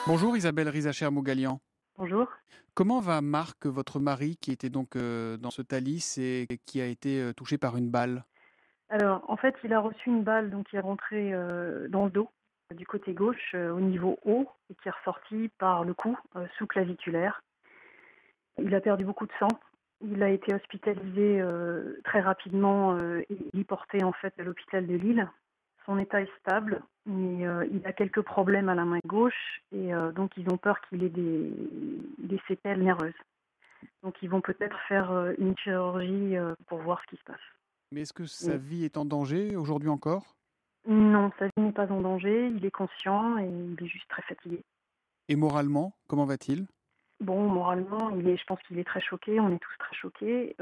Bonjour Isabelle Rizacher-Mougalian. Bonjour. Comment va Marc, votre mari, qui était donc dans ce Thalys et qui a été touché par une balle? Alors, en fait, il a reçu une balle donc qui est rentrée dans le dos, du côté gauche, au niveau haut, et qui est ressortie par le cou, sous-claviculaire. Il a perdu beaucoup de sang. Il a été hospitalisé très rapidement et déporté en fait à l'hôpital de Lille. Son état est stable, mais il a quelques problèmes à la main gauche et donc ils ont peur qu'il ait des séquelles nerveuses. Donc ils vont peut-être faire une chirurgie pour voir ce qui se passe. Mais est-ce que sa Mais vie est en danger aujourd'hui encore? non, sa vie n'est pas en danger, il est conscient et il est juste très fatigué. Et moralement, comment va-t-il? Bon, moralement, je pense qu'il est très choqué, on est tous très choqués,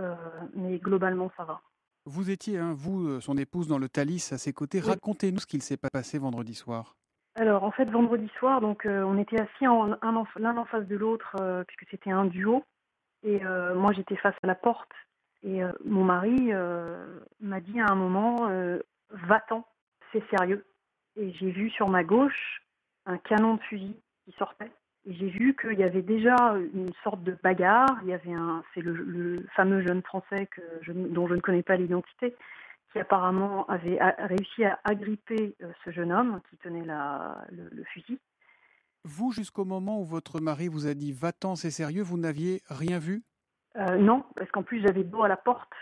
mais globalement, ça va. Vous étiez, vous, son épouse, dans le Thalys à ses côtés. Oui. Racontez-nous ce qu'il s'est passé vendredi soir. Alors, en fait, vendredi soir, donc, on était assis l'un en face de l'autre, puisque c'était un duo, et moi, j'étais face à la porte, et mon mari m'a dit à un moment, va-t'en, c'est sérieux. Et j'ai vu sur ma gauche un canon de fusil qui sortait. Et j'ai vu qu'il y avait déjà une sorte de bagarre. C'est le fameux jeune Français dont je ne connais pas l'identité, qui apparemment avait réussi à agripper ce jeune homme qui tenait le fusil. Vous, jusqu'au moment où votre mari vous a dit va-t'en, c'est sérieux, vous n'aviez rien vu? Non, parce qu'en plus j'avais dos à la porte,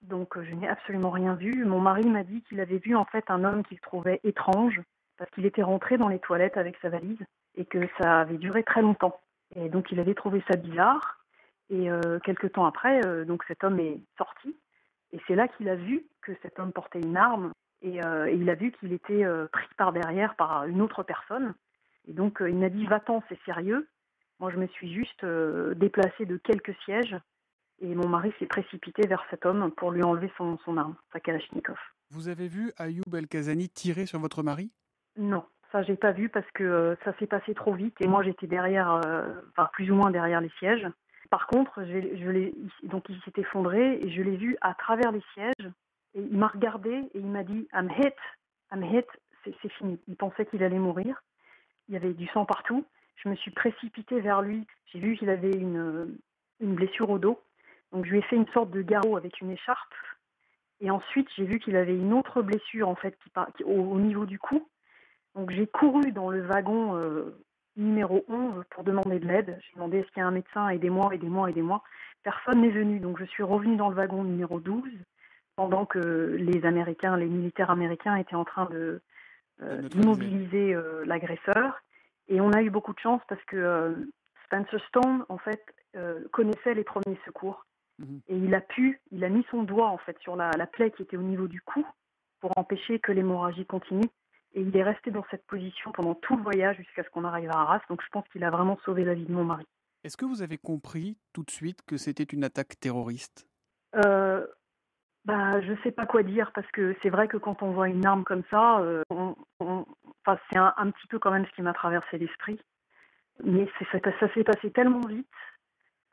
donc je n'ai absolument rien vu. Mon mari m'a dit qu'il avait vu en fait un homme qu'il trouvait étrange, parce qu'il était rentré dans les toilettes avec sa valise et que ça avait duré très longtemps. Et donc il avait trouvé ça bizarre. Et quelque temps après, donc cet homme est sorti. Et c'est là qu'il a vu que cet homme portait une arme. Et il a vu qu'il était pris par derrière par une autre personne. Et donc il m'a dit va-t'en, c'est sérieux. Moi je me suis juste déplacée de quelques sièges. Et mon mari s'est précipité vers cet homme pour lui enlever son arme, sa Kalachnikov. Vous avez vu Ayoub El-Kazani tirer sur votre mari? Non, ça j'ai pas vu parce que ça s'est passé trop vite et moi j'étais derrière, enfin plus ou moins derrière les sièges. Par contre, donc il s'est effondré et je l'ai vu à travers les sièges et il m'a regardé et il m'a dit I'm hit, c'est fini. Il pensait qu'il allait mourir. Il y avait du sang partout. Je me suis précipitée vers lui. J'ai vu qu'il avait une blessure au dos. Donc je lui ai fait une sorte de garrot avec une écharpe. Et ensuite, j'ai vu qu'il avait une autre blessure en fait au niveau du cou. Donc j'ai couru dans le wagon numéro 11 pour demander de l'aide. J'ai demandé est-ce qu'il y a un médecin, aidez-moi, aidez-moi, aidez-moi. Personne n'est venu. Donc je suis revenue dans le wagon numéro 12 pendant que les militaires américains étaient en train De neutraliser. d'immobiliser l'agresseur. Et on a eu beaucoup de chance parce que Spencer Stone, en fait, connaissait les premiers secours. Mhm. Et il a mis son doigt, en fait, sur la plaie qui était au niveau du cou pour empêcher que l'hémorragie continue. Et il est resté dans cette position pendant tout le voyage jusqu'à ce qu'on arrive à Arras. Donc je pense qu'il a vraiment sauvé la vie de mon mari. Est-ce que vous avez compris tout de suite que c'était une attaque terroriste? Euh, je sais pas quoi dire parce que c'est vrai que quand on voit une arme comme ça, enfin, c'est un petit peu quand même ce qui m'a traversé l'esprit. Mais ça s'est passé tellement vite,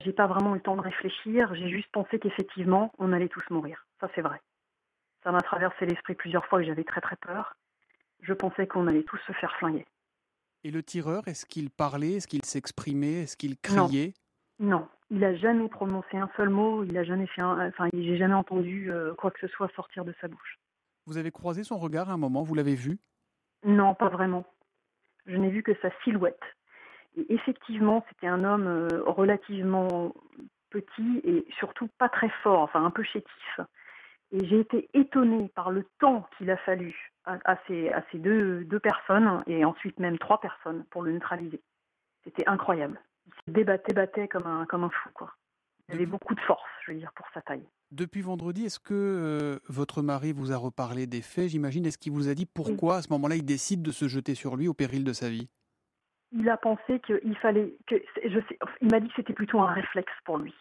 j'ai pas vraiment eu le temps de réfléchir. J'ai juste pensé qu'effectivement, on allait tous mourir. Ça, c'est vrai. Ça m'a traversé l'esprit plusieurs fois et j'avais très très peur. Je pensais qu'on allait tous se faire flinguer. Et le tireur, est-ce qu'il parlait? Est-ce qu'il s'exprimait? Est-ce qu'il Non, criait? non. Il a jamais prononcé un seul mot. Il a jamais j'ai jamais entendu quoi que ce soit sortir de sa bouche. Vous avez croisé son regard à un moment? Vous l'avez vu? Non, pas vraiment. Je n'ai vu que sa silhouette. Et effectivement, c'était un homme relativement petit et surtout pas très fort, enfin un peu chétif. Et j'ai été étonnée par le temps qu'il a fallu à ces deux personnes, et ensuite même trois personnes, pour le neutraliser. C'était incroyable. Il se débattait comme un fou, quoi. Il avait Depuis, beaucoup de force, je veux dire, pour sa taille. depuis vendredi, est-ce que votre mari vous a reparlé des faits, j'imagine? Est-ce qu'il vous a dit Oui. pourquoi, à ce moment-là, il décide de se jeter sur lui au péril de sa vie? Il a pensé qu'il fallait il m'a dit que c'était plutôt un réflexe pour lui.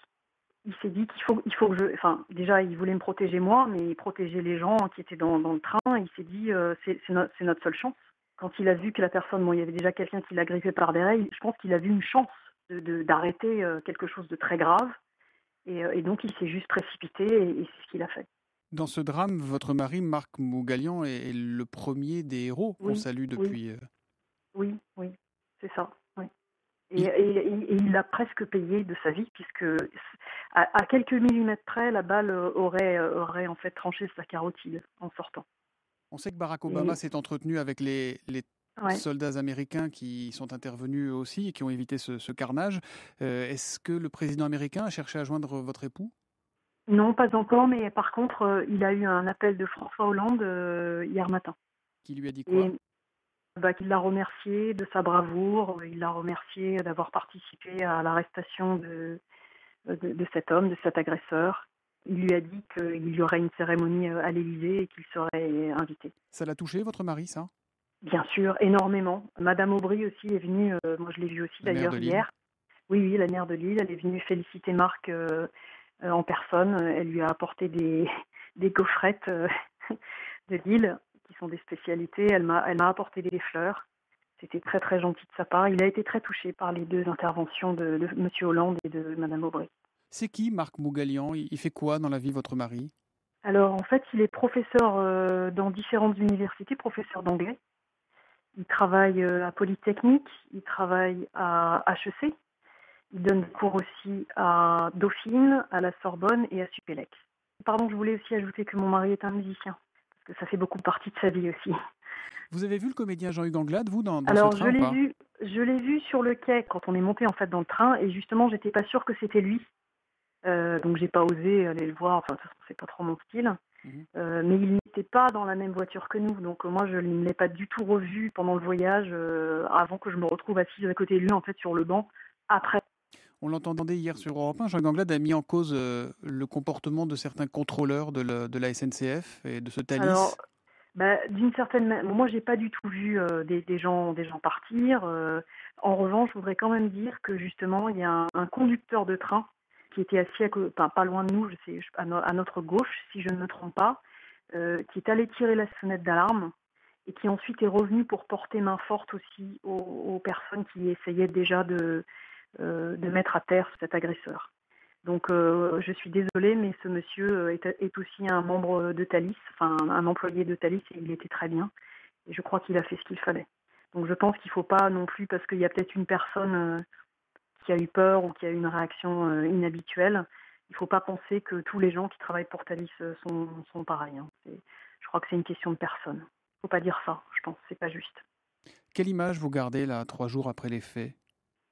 Il s'est dit qu'il faut que enfin, déjà, il voulait me protéger moi, mais protéger les gens qui étaient dans le train. Il s'est dit, c'est notre seule chance. Quand il a vu que la personne, bon, il y avait déjà quelqu'un qui l'a griffé par derrière, je pense qu'il a vu une chance d'arrêter quelque chose de très grave. Et donc, il s'est juste précipité et c'est ce qu'il a fait. Dans ce drame, votre mari, Marc Mougalian, est le premier des héros qu'on Oui, salue oui, depuis. Oui, oui, c'est ça, oui. Et, Il- et- et il a presque payé de sa vie, puisque à quelques millimètres près, la balle aurait en fait tranché sa carotide en sortant. On sait que Barack Obama Et s'est entretenu avec les ouais. soldats américains qui sont intervenus eux aussi et qui ont évité ce carnage. Est-ce que le président américain a cherché à joindre votre époux? Non, pas encore, mais par contre, il a eu un appel de François Hollande hier matin. Qui lui a dit quoi? Et bah, qu'il l'a remercié de sa bravoure, il l'a remercié d'avoir participé à l'arrestation de cet homme, de cet agresseur. Il lui a dit qu'il y aurait une cérémonie à l'Élysée et qu'il serait invité. Ça l'a touché, votre mari, ça? Bien sûr, énormément. Madame Aubry aussi est venue, moi je l'ai vue aussi La maire de d'ailleurs Lille? hier. Oui, oui, la maire de Lille, elle est venue féliciter Marc en personne. Elle lui a apporté des gaufrettes de Lille, qui sont des spécialités. Elle m'a apporté des fleurs. C'était très très gentil de sa part. Il a été très touché par les deux interventions de M. Hollande et de Madame Aubry. C'est qui Marc Mougalian? Il fait quoi dans la vie, votre mari? Alors en fait, il est professeur dans différentes universités, professeur d'anglais. Il travaille à Polytechnique, il travaille à HEC. Il donne des cours aussi à Dauphine, à la Sorbonne et à Supélec. Pardon, je voulais aussi ajouter que mon mari est un musicien, parce que ça fait beaucoup partie de sa vie aussi. Vous avez vu le comédien Jean-Hugues Anglade, vous, dans ce Alors train ou pas? je l'ai vu sur le quai quand on est monté en fait dans le train, et justement j'étais pas sûre que c'était lui, donc j'ai pas osé aller le voir. Enfin, de toute façon, c'est pas trop mon style. Mhm. Mais il n'était pas dans la même voiture que nous, donc moi je ne l'ai pas du tout revu pendant le voyage, avant que je me retrouve assise à côté de lui en fait sur le banc. Après. On l'entendait hier sur Europe 1. Jean-Hugues Anglade a mis en cause le comportement de certains contrôleurs de la SNCF et de ce Alors, Thalys. bah, d'une certaine manière, moi j'ai pas du tout vu des gens partir. En revanche, je voudrais quand même dire que justement il y a un conducteur de train qui était assis enfin, pas loin de nous, à notre gauche, si je ne me trompe pas, qui est allé tirer la sonnette d'alarme et qui ensuite est revenu pour porter main forte aussi aux personnes qui essayaient déjà de mettre à terre cet agresseur. Donc je suis désolée, mais ce monsieur est aussi un membre de Thalys, enfin un employé de Thalys, et il était très bien. Et je crois qu'il a fait ce qu'il fallait. Donc je pense qu'il ne faut pas non plus, parce qu'il y a peut-être une personne qui a eu peur ou qui a eu une réaction inhabituelle, il ne faut pas penser que tous les gens qui travaillent pour Thalys sont pareils. Hein. Je crois que c'est une question de personne. Il ne faut pas dire ça, je pense, c'est pas juste. Quelle image vous gardez là, 3 jours après les faits?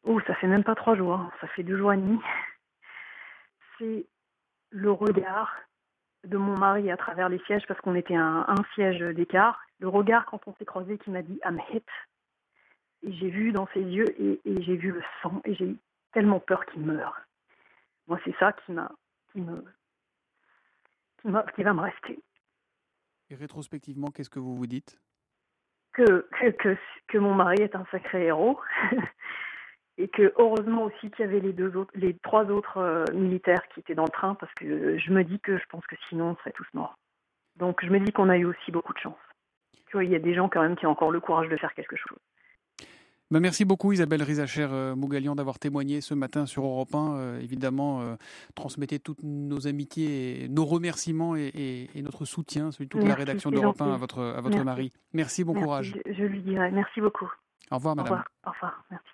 Oh, ça fait même pas 3 jours, hein. Ça fait 2 jours et demi. C'est le regard de mon mari à travers les sièges, parce qu'on était un siège d'écart. Le regard quand on s'est croisés qui m'a dit I'm hit. Et j'ai vu dans ses yeux et j'ai vu le sang et j'ai eu tellement peur qu'il meure. Moi, c'est ça qui va me rester. Et rétrospectivement, qu'est-ce que vous vous dites? Que mon mari est un sacré héros. Et que heureusement aussi qu'il y avait les 3 autres militaires qui étaient dans le train, parce que je me dis que je pense que sinon on serait tous morts. Donc je me dis qu'on a eu aussi beaucoup de chance. Tu vois, il y a des gens quand même qui ont encore le courage de faire quelque chose. Merci beaucoup Isabelle Rizacher-Mougalian d'avoir témoigné ce matin sur Europe 1. Évidemment, transmettez toutes nos amitiés, et nos remerciements et notre soutien, celui de toute la Merci, rédaction c'est d'Europe 1 gentil. à votre Merci. mari. Merci, bon Merci, courage. je lui dirai. Merci beaucoup. Au revoir Au madame. revoir. Au revoir. Merci.